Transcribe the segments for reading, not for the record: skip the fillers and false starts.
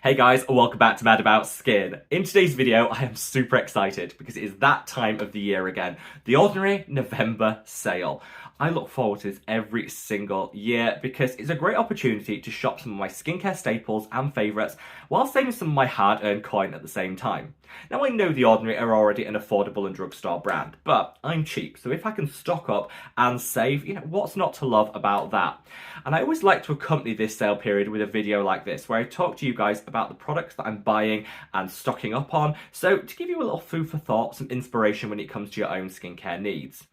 Hey guys, welcome back to Mad About Skin. In today's video, I am super excited because it is that time of the year again, the ordinary November sale. I look forward to this every single year because it's a great opportunity to shop some of my skincare staples and favourites while saving some of my hard-earned coin at the same time. Now I know The Ordinary are already an affordable and drugstore brand, but I'm cheap, so if I can stock up and save, what's not to love about that? And I always like to accompany this sale period with a video like this, where I talk to you guys about the products that I'm buying and stocking up on, so to give you a little food for thought, some inspiration when it comes to your own skincare needs.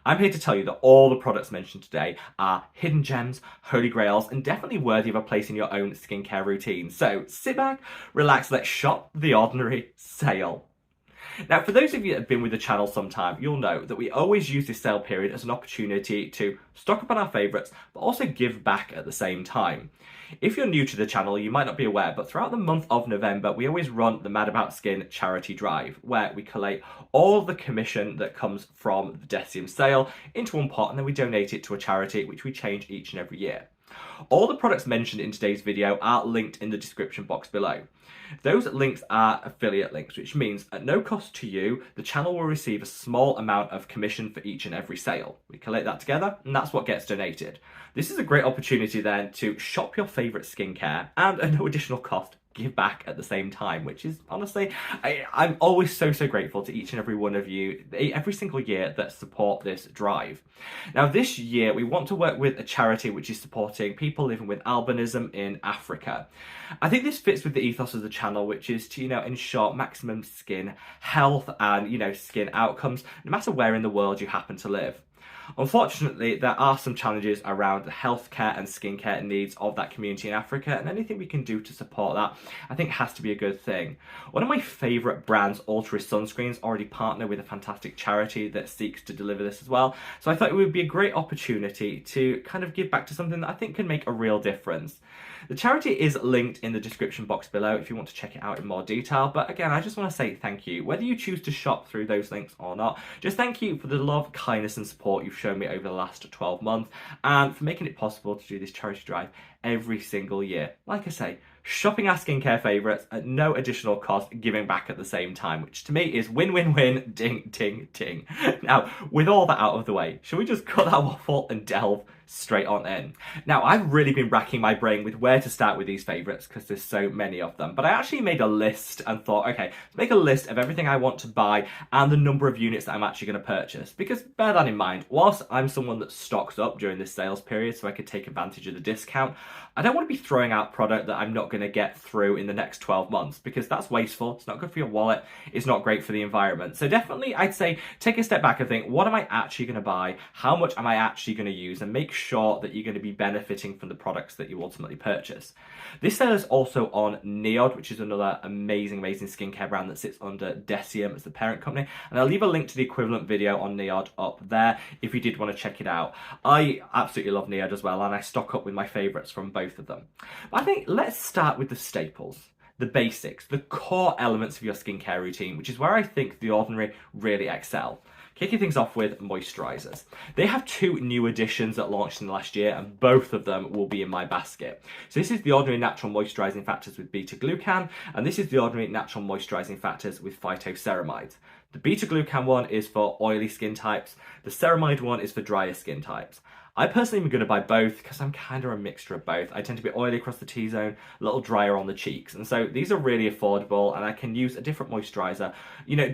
I'm here to tell you that all the products mentioned today are hidden gems, holy grails, and definitely worthy of a place in your own skincare routine. So sit back, relax, let's shop The Ordinary sale. Now, for those of you that have been with the channel some time, you'll know that we always use this sale period as an opportunity to stock up on our favourites, but also give back at the same time. If you're new to the channel, you might not be aware, but throughout the month of November, we always run the Mad About Skin charity drive, where we collate all the commission that comes from the Deciem sale into one pot, and then we donate it to a charity, which we change each and every year. All the products mentioned in today's video are linked in the description box below. Those links are affiliate links, which means at no cost to you, the channel will receive a small amount of commission for each and every sale. We collate that together, and that's what gets donated. This is a great opportunity then to shop your favourite skincare and at no additional cost, give back at the same time, which is honestly, I'm always so grateful to each and every one of you every single year that support this drive. Now this year we want to work with a charity which is supporting people living with albinism in Africa. I think this fits with the ethos of the channel, which is to ensure maximum skin health and skin outcomes no matter where in the world you happen to live. Unfortunately, there are some challenges around the healthcare and skincare needs of that community in Africa, and anything we can do to support that, I think, has to be a good thing. One of my favourite brands, Ultras Sunscreens, already partner with a fantastic charity that seeks to deliver this as well, so I thought it would be a great opportunity to kind of give back to something that I think can make a real difference. The charity is linked in the description box below if you want to check it out in more detail, but again, I just want to say thank you. Whether you choose to shop through those links or not, just thank you for the love, kindness and support you've shown me over the last 12 months and for making it possible to do this charity drive every single year. Like I say, shopping our skincare favourites at no additional cost, giving back at the same time, which to me is win-win-win, ding, ding, ding. Now, with all that out of the way, shall we just cut that waffle and delve straight on in? Now, I've really been racking my brain with where to start with these favourites because there's so many of them, but I actually made a list and thought, okay, let's make a list of everything I want to buy and the number of units that I'm actually going to purchase, because bear that in mind, whilst I'm someone that stocks up during this sales period so I could take advantage of the discount, I don't want to be throwing out product that I'm not going to get through in the next 12 months because that's wasteful, it's not good for your wallet, it's not great for the environment. So definitely I'd say take a step back and think, what am I actually going to buy? How much am I actually going to use? And make sure that you're going to be benefiting from the products that you ultimately purchase. This sale is also on Neod, which is another amazing skincare brand that sits under Deciem as the parent company. And I'll leave a link to the equivalent video on Neod up there if you did want to check it out. I absolutely love Neod as well, and I stock up with my favourites from both of them. But I think let's start with the staples, the basics, the core elements of your skincare routine, which is where I think The Ordinary really excel. Kicking things off with moisturizers. They have two new additions that launched in the last year, and both of them will be in my basket. So this is The Ordinary Natural Moisturizing Factors with beta-glucan, and this is The Ordinary Natural Moisturizing Factors with Phytoceramides. The beta-glucan one is for oily skin types, the ceramide one is for drier skin types. I personally am going to buy both because I'm kind of a mixture of both. I tend to be oily across the T-zone, a little drier on the cheeks. And so these are really affordable and I can use a different moisturiser,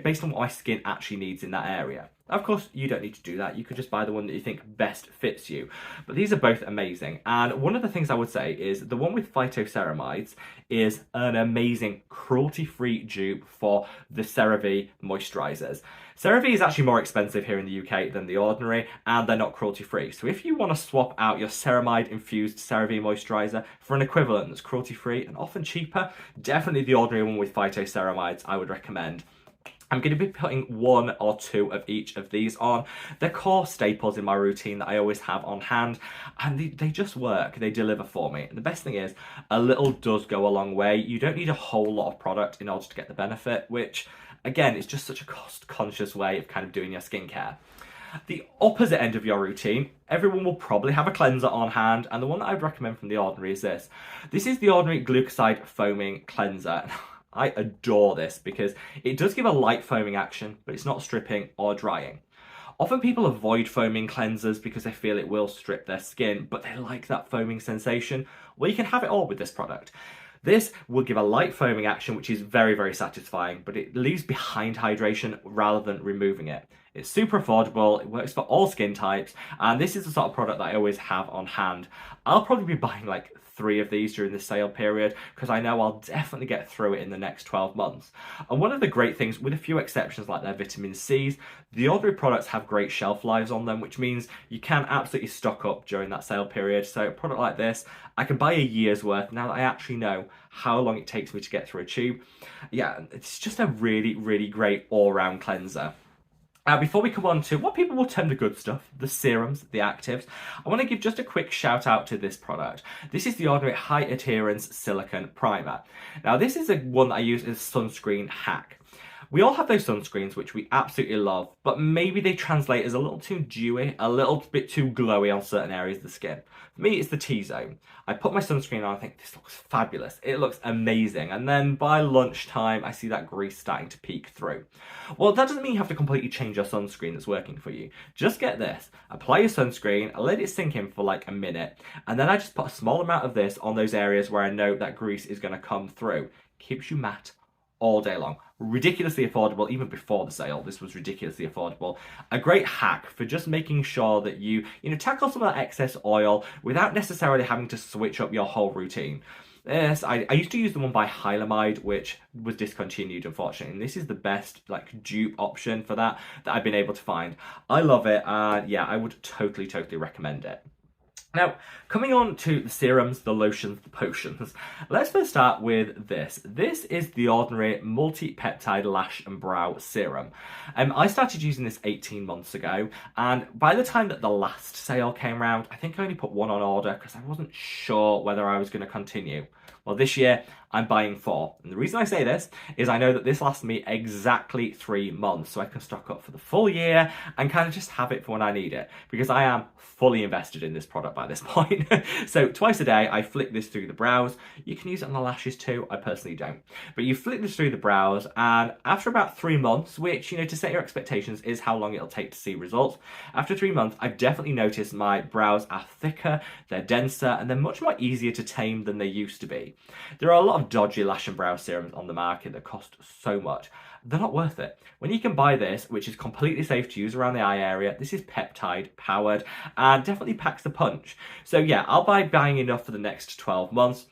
based on what my skin actually needs in that area. Of course, you don't need to do that. You could just buy the one that you think best fits you. But these are both amazing. And one of the things I would say is the one with Phytoceramides is an amazing cruelty-free dupe for the CeraVe moisturisers. CeraVe is actually more expensive here in the UK than The Ordinary, and they're not cruelty-free. So if you want to swap out your ceramide-infused CeraVe moisturiser for an equivalent that's cruelty-free and often cheaper, definitely The Ordinary one with Phytoceramides I would recommend. I'm going to be putting one or two of each of these on. They're core staples in my routine that I always have on hand, and they just work. They deliver for me. And the best thing is, a little does go a long way. You don't need a whole lot of product in order to get the benefit, which, again, is just such a cost-conscious way of kind of doing your skincare. The opposite end of your routine, everyone will probably have a cleanser on hand, and the one that I would recommend from The Ordinary is this. This is The Ordinary Glucoside Foaming Cleanser. I adore this because it does give a light foaming action, but it's not stripping or drying. Often people avoid foaming cleansers because they feel it will strip their skin, but they like that foaming sensation. Well, you can have it all with this product. This will give a light foaming action, which is very, very satisfying, but it leaves behind hydration rather than removing it. It's super affordable, it works for all skin types, and this is the sort of product that I always have on hand. I'll probably be buying like 3 of these during the sale period because I know I'll definitely get through it in the next 12 months. And one of the great things, with a few exceptions like their vitamin C's, The Ordinary products have great shelf lives on them, which means you can absolutely stock up during that sale period. So a product like this, I can buy a year's worth now that I actually know how long it takes me to get through a tube. Yeah, it's just a really, really great all-round cleanser. Now, before we come on to what people will term the good stuff, the serums, the actives, I want to give just a quick shout out to this product. This is the Ordinary High Adherence Silicone Primer. Now, this is one that I use as a sunscreen hack. We all have those sunscreens which we absolutely love, but maybe they translate as a little too dewy, a little bit too glowy on certain areas of the skin. For me, it's the T-zone. I put my sunscreen on, I think this looks fabulous. It looks amazing. And then by lunchtime, I see that grease starting to peek through. Well, that doesn't mean you have to completely change your sunscreen that's working for you. Just get this, apply your sunscreen, let it sink in for like a minute, and then I just put a small amount of this on those areas where I know that grease is going to come through. Keeps you matte all day long. Ridiculously affordable. Even before the sale, this was ridiculously affordable. A great hack for just making sure that you tackle some of that excess oil without necessarily having to switch up your whole routine. Yes, I used to use the one by Hylamide, which was discontinued, unfortunately. And this is the best like dupe option for that I've been able to find. I love it, and yeah, I would totally recommend it. Now, coming on to the serums, the lotions, the potions, let's first start with this. This is the Ordinary Multi-Peptide Lash and Brow Serum. I started using this 18 months ago, and by the time that the last sale came around, I think I only put 1 on order because I wasn't sure whether I was going to continue. Well, this year, I'm buying 4. And the reason I say this is I know that this lasts me exactly 3 months, so I can stock up for the full year and kind of just have it for when I need it, because I am fully invested in this product by this point. So twice a day, I flick this through the brows. You can use it on the lashes too. I personally don't. But you flick this through the brows, and after about 3 months, which, to set your expectations is how long it'll take to see results, after 3 months, I've definitely noticed my brows are thicker, they're denser, and they're much more easier to tame than they used to be. There are a lot of dodgy lash and brow serums on the market that cost so much. They're not worth it. When you can buy this, which is completely safe to use around the eye area, this is peptide powered and definitely packs the punch. So yeah, I'll be buying enough for the next 12 months.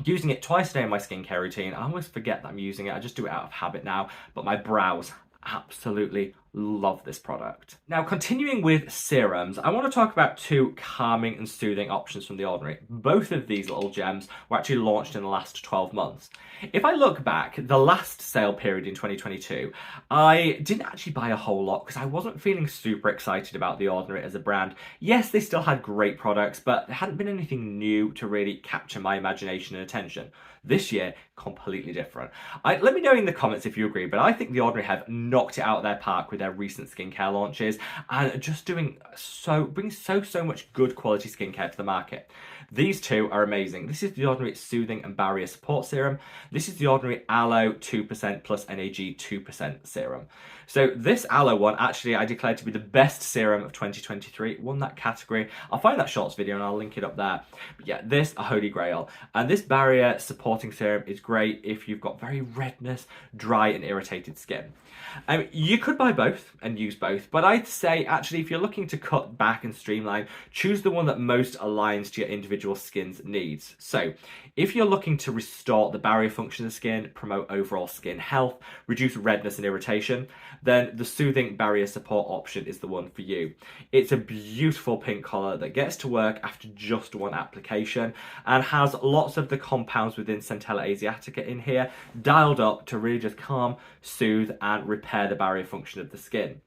Using it twice a day in my skincare routine. I always forget that I'm using it. I just do it out of habit now, but my brows absolutely love this product. Now, continuing with serums, I want to talk about 2 calming and soothing options from The Ordinary. Both of these little gems were actually launched in the last 12 months. If I look back, the last sale period in 2022, I didn't actually buy a whole lot because I wasn't feeling super excited about The Ordinary as a brand. Yes, they still had great products, but there hadn't been anything new to really capture my imagination and attention. This year, completely different. Let me know in the comments if you agree, but I think The Ordinary have knocked it out of their park with their recent skincare launches and just bringing so much good quality skincare to the market. These 2 are amazing. This is the Ordinary Soothing and Barrier Support Serum. This is the Ordinary Aloe 2% plus NAG 2% serum. So this aloe one, actually, I declared to be the best serum of 2023. It won that category. I'll find that shorts video and I'll link it up there. But yeah, this a holy grail. And this barrier supporting serum is great if you've got very redness, dry and irritated skin. You could buy both and use both, but I'd say actually if you're looking to cut back and streamline, choose the one that most aligns to your individual skin's needs. So if you're looking to restore the barrier function of the skin, promote overall skin health, reduce redness and irritation, then the Soothing Barrier Support option is the one for you. It's a beautiful pink colour that gets to work after just 1 application and has lots of the compounds within Centella Asiatica in here dialed up to really just calm, soothe and repair the barrier function of the skin.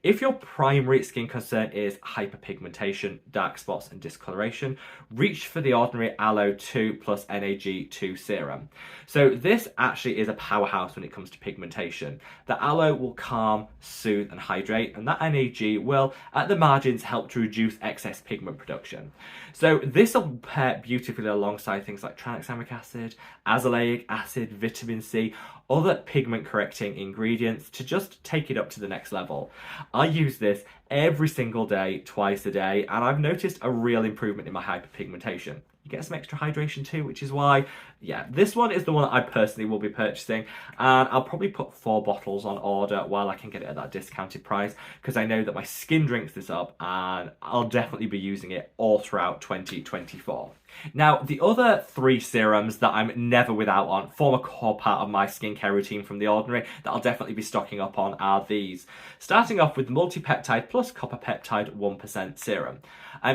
If your primary skin concern is hyperpigmentation, dark spots, and discoloration, reach for the Ordinary Aloe 2 plus NAG2 serum. So this actually is a powerhouse when it comes to pigmentation. The aloe will calm, soothe, and hydrate, and that NAG will, at the margins, help to reduce excess pigment production. So this will pair beautifully alongside things like tranexamic acid, azelaic acid, vitamin C, other pigment correcting ingredients to just take it up to the next level. I use this every single day, twice a day, and I've noticed a real improvement in my hyperpigmentation. You get some extra hydration too, which is why, yeah, this one is the one that I personally will be purchasing, and I'll probably put 4 bottles on order while I can get it at that discounted price, because I know that my skin drinks this up, and I'll definitely be using it all throughout 2024. Now, the other 3 serums that I'm never without on, form a core part of my skincare routine from The Ordinary, that I'll definitely be stocking up on are these. Starting off with the Multi-Peptide Plus Copper Peptide 1% Serum.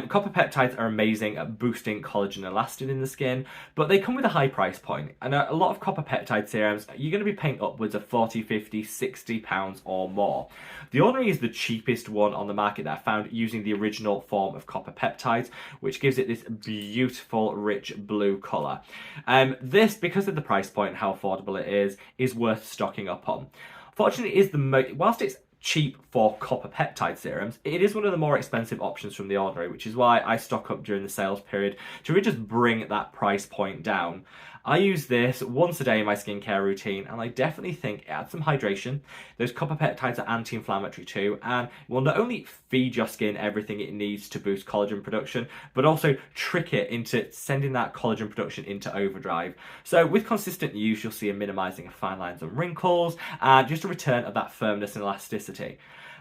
Copper peptides are amazing at boosting collagen and elastin in the skin, but they come with a high price point, and a lot of copper peptide serums, you're going to be paying upwards of 40, 50, 60 pounds or more. The Ordinary is the cheapest one on the market that I found using the original form of copper peptides, which gives it this beautiful, rich blue colour. This, because of the price point and how affordable it is worth stocking up on. Fortunately, it is whilst it's cheap for copper peptide serums, it is one of the more expensive options from The Ordinary, which is why I stock up during the sales period to really just bring that price point down. I use this once a day in my skincare routine, and I definitely think it adds some hydration. Those copper peptides are anti-inflammatory too, and will not only feed your skin everything it needs to boost collagen production, but also trick it into sending that collagen production into overdrive. So with consistent use, you'll see a minimizing of fine lines and wrinkles, and just a return of that firmness and elasticity.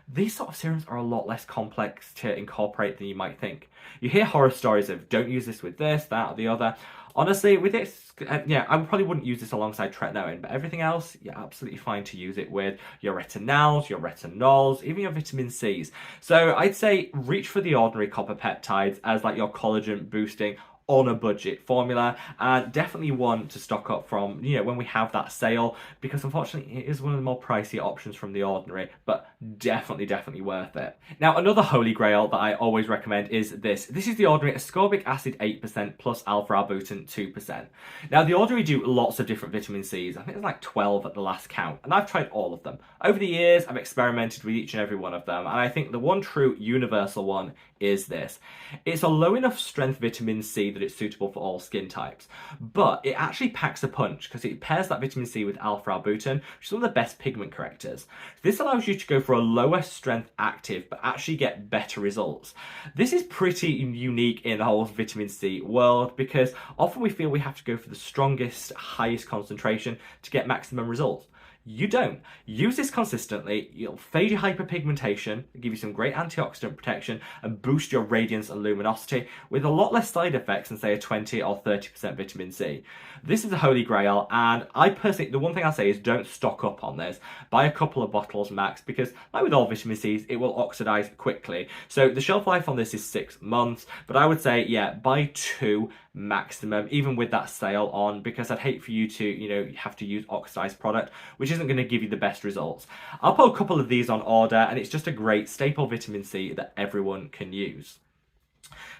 These sort of serums are a lot less complex to incorporate than you might think. You hear horror stories of don't use this with this, that, or the other. Honestly, with this, yeah, I probably wouldn't use this alongside tretinoin, but everything else, you're absolutely fine to use it with your retinals, your retinols, even your vitamin Cs. So I'd say reach for The Ordinary copper peptides as like your collagen boosting on a budget formula, and definitely one to stock up from, when we have that sale, because unfortunately it is one of the more pricey options from The Ordinary, but definitely worth it. Now, another holy grail that I always recommend is this. This is The Ordinary ascorbic acid 8% plus alpha-arbutin 2%. Now, The Ordinary do lots of different vitamin Cs. I think there's like 12 at the last count, and I've tried all of them. Over the years, I've experimented with each and every one of them, and I think the one true universal one is this. It's a low enough strength vitamin C that it's suitable for all skin types, but it actually packs a punch because it pairs that vitamin C with alpha-arbutin, which is one of the best pigment correctors. This allows you to go for a lower strength active but actually get better results. This is pretty unique in the whole vitamin C world, because often we feel we have to go for the strongest, highest concentration to get maximum results. You don't. Use this consistently, you'll fade your hyperpigmentation, give you some great antioxidant protection, and boost your radiance and luminosity with a lot less side effects than, say, a 20 or 30% vitamin C. This is a holy grail, and I personally, the one thing I'll say is don't stock up on this. Buy a couple of bottles max, because like with all vitamin Cs, it will oxidize quickly. So the shelf life on this is 6 months, but I would say, yeah, buy 2 maximum, even with that sale on, because I'd hate for you to, have to use oxidized product, which isn't going to give you the best results. I'll put a couple of these on order, and it's just a great staple vitamin C that everyone can use.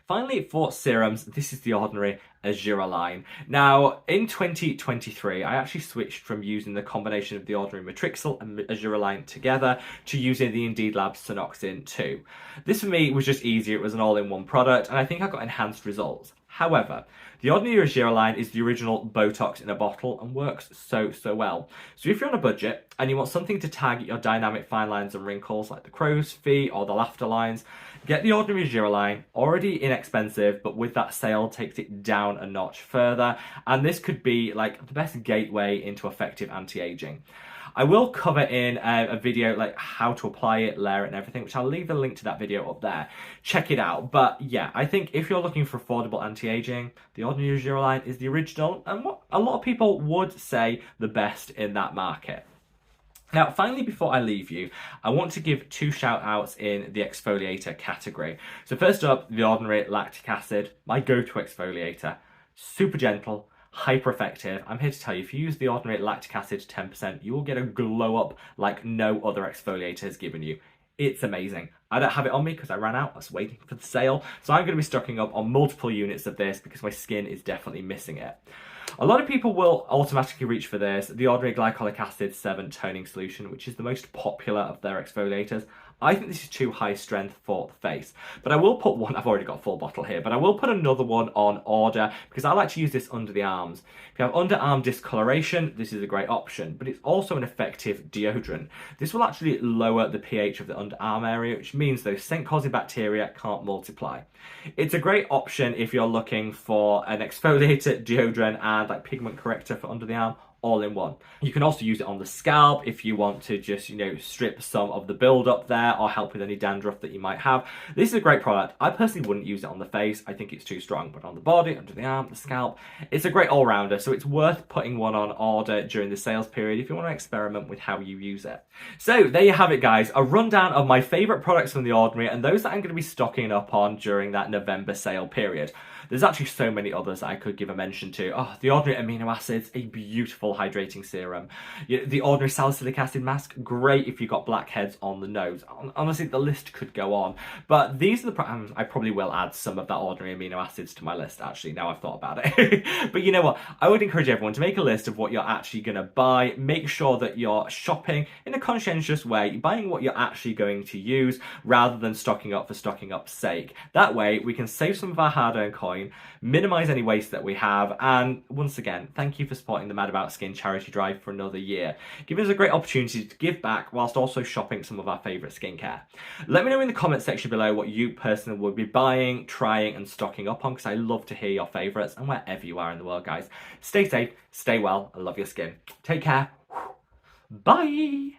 Finally, for serums, this is The Ordinary Azure line. Now, in 2023, I actually switched from using the combination of The Ordinary Matrixyl and Azure line together to using the Indeed Labs Synoxin 2. This for me was just easier. It was an all-in-one product, and I think I got enhanced results. However, the Ordinary Azure line is the original Botox in a bottle and works so well. So if you're on a budget and you want something to target your dynamic fine lines and wrinkles like the crow's feet or the laughter lines, get the Ordinary Azure line, already inexpensive, but with that sale takes it down a notch further, and this could be like the best gateway into effective anti-aging. I will cover in a video like how to apply it, layer it and everything, which I'll leave a link to that video up there. Check it out. But yeah, I think if you're looking for affordable anti-aging, the Ordinary Azure line is the original and what a lot of people would say the best in that market. Now, finally, before I leave you, I want to give 2 shout outs in the exfoliator category. So first up, the Ordinary Lactic Acid, my go-to exfoliator. Super gentle, hyper effective. I'm here to tell you, if you use the Ordinary Lactic Acid 10%, you will get a glow up like no other exfoliator has given you. It's amazing. I don't have it on me because I ran out. I was waiting for the sale. So I'm going to be stocking up on multiple units of this because my skin is definitely missing it. A lot of people will automatically reach for this, the Ordinary Glycolic Acid 7 Toning Solution, which is the most popular of their exfoliators. I think this is too high strength for the face, but I will put one, I've already got a full bottle here, but I will put another one on order because I like to use this under the arms. If you have underarm discoloration, this is a great option, but it's also an effective deodorant. This will actually lower the pH of the underarm area, which means those scent-causing bacteria can't multiply. It's a great option if you're looking for an exfoliator, deodorant, and like pigment corrector for under the arm, all in one. You can also use it on the scalp if you want to just, strip some of the build-up there or help with any dandruff that you might have. This is a great product. I personally wouldn't use it on the face. I think it's too strong, but on the body, under the arm, the scalp, it's a great all-rounder, so it's worth putting one on order during the sales period if you want to experiment with how you use it. So there you have it, guys, a rundown of my favourite products from The Ordinary and those that I'm going to be stocking up on during that November sale period. There's actually so many others I could give a mention to. Oh, the Ordinary Amino Acids, a beautiful hydrating serum. The Ordinary Salicylic Acid Mask, great if you've got blackheads on the nose. Honestly, the list could go on. But these are the I probably will add some of that Ordinary Amino Acids to my list, actually, now I've thought about it. But you know what? I would encourage everyone to make a list of what you're actually going to buy. Make sure that you're shopping in a conscientious way, buying what you're actually going to use, rather than stocking up for stocking up's sake. That way, we can save some of our hard-earned coin, minimize any waste that we have, and once again, thank you for supporting the Mad About Skin charity drive for another year, giving us a great opportunity to give back whilst also shopping some of our favourite skincare. Let me know in the comment section below what you personally would be buying, trying and stocking up on, because I love to hear your favourites, and wherever you are in the world, guys, stay safe, stay well, and love your skin. Take care. Bye.